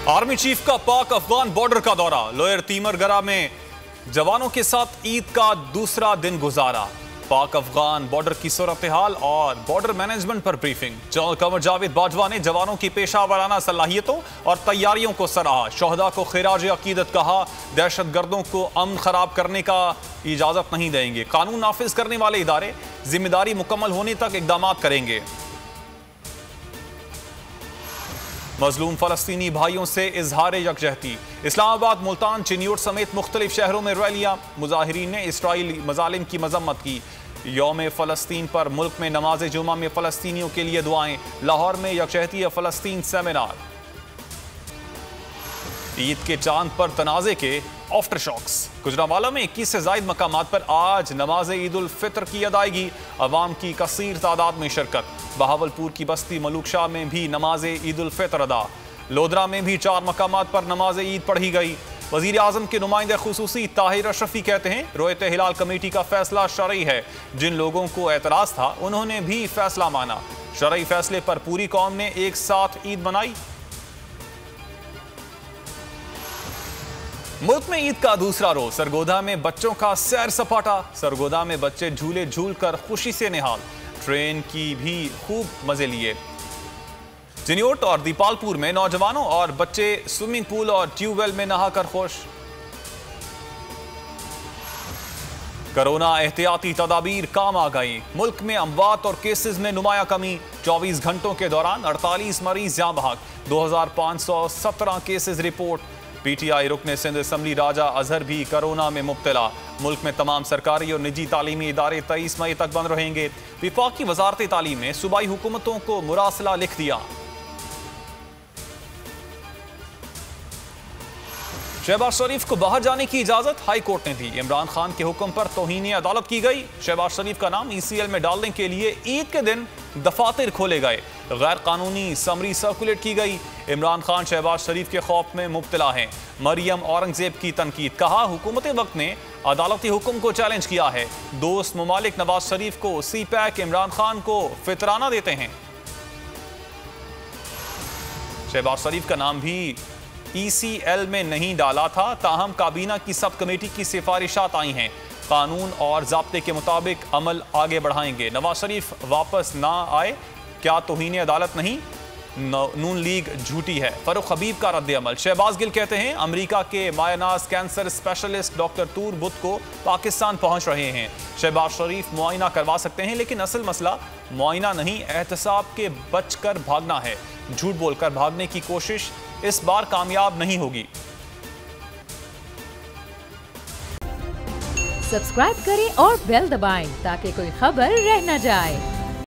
Army chief का पाक Afghan border का दौरा। लोअर तीमरगरा में जवानों के साथ ईद का दूसरा दिन गुजारा। पाक अफगान बॉर्डर की सूरत हाल और बॉर्डर मैनेजमेंट पर ब्रीफिंग। जनरल कमर जावेद बाजवा ने जवानों की पेशा वाराना सलाहियतों और तैयारियों को सराहा। शोहदा को खिराज अकीदत कहा। दहशतगर्दों को अमन खराब करने का इजाजत नहीं देंगे। कानून नाफिज करने वाले इदारे जिम्मेदारी मुकम्मल होने तक इकदाम करेंगे। मजलूम फलस्तीनी भाइयों से इजहार यकजहती। इस्लामाबाद, मुल्तान, चिन्यूट समेत मुख्तलिफ शहरों में रैलियां। मुजाहिरीन ने इसराइली मजालिम की मजम्मत की। यौम फ़लस्तीन पर मुल्क में नमाज जुमा में फ़लस्तीनियों के लिए दुआएं। लाहौर में यकजहती फ़लस्तीन सेमिनार। ईद के चांद पर तनाज़े के आफ्टर शॉक्स। गुजरांवाला में 21 से ज़ायद मकामात पर आज नमाज ईद उल फितर की अदायगी। अवाम की कसीर तादाद में शिरकत। बहावलपुर की बस्ती मलूक शाह में भी नमाज ईद उल फितर अदा। लोधरा में भी 4 मकामात पर नमाज ईद पढ़ी गई। वज़ीर आज़म के नुमाइंदे खुसूसी ताहिर अशरफी कहते हैं रोयत हिलाल कमेटी का फैसला शरई है। जिन लोगों को एतराज़ था उन्होंने भी फैसला माना। शरई फैसले पर पूरी कौम ने एक साथ ईद मनाई। मुल्क में ईद का दूसरा रोज। सरगोधा में बच्चों का सैर सपाटा। सरगोधा में बच्चे झूले झूलकर खुशी से निहाल। ट्रेन की भी खूब मजे लिए। चिन्यूट और दीपालपुर में नौजवानों और बच्चे स्विमिंग पूल और ट्यूबवेल में नहाकर खुश। कोरोना एहतियाती तदाबीर काम आ गई। मुल्क में अमवात और केसेस में नुमाया कमी। 24 घंटों के दौरान 48 मरीज जाँ बहक। 2517 केसेस रिपोर्ट। पीटीआई रुकने सिंध असम्बली राजा अजहर भी कोरोना में मुब्तला। मुल्क में तमाम सरकारी और निजी तालीमी इदारे 23 मई तक बंद रहेंगे। विफाकी वजारत तालीम ने सूबाई हुकूमतों को मुरासला लिख दिया। शहबाज शरीफ को बाहर जाने की इजाजत हाई कोर्ट ने दी। इमरान खान के हुक्म पर तौहीन अदालत की गई। शहबाज शरीफ का नाम ECL में डालने के लिए ईद के दिन दफातर खोले गए। गैर कानूनी समरी सर्कुलेट की गई। इमरान खान शहबाज शरीफ के खौफ में मुब्तला हैं। मरियम औरंगजेब की तनकीद। कहा हुकूमत वक्त ने अदालती हुक्म को चैलेंज किया है। दोस्त ममालिक नवाज शरीफ को CPAC इमरान खान को फितराना देते हैं। शहबाज शरीफ का नाम भी ECL में नहीं डाला था, ताहम काबीना की सब कमेटी की सिफारिशात आई हैं। कानून और ज़ाब्ते के मुताबिक अमल आगे बढ़ाएंगे। नवाज शरीफ वापस ना आए, क्या तौहीन अदालत नहीं? नून लीग झूठी है। फरूख हबीब का रद्द अमल। शहबाज गिल कहते हैं अमेरिका के मायनाज कैंसर स्पेशलिस्ट डॉक्टर तूर बुद्ध को पाकिस्तान पहुंच रहे हैं। शहबाज शरीफ मुआयना करवा सकते हैं, लेकिन असल मसला मुआयना नहीं, एहतसाब के बचकर भागना है। झूठ बोलकर भागने की कोशिश इस बार कामयाब नहीं होगी। सब्सक्राइब करें और बेल दबाएं ताकि कोई खबर रह न जाए।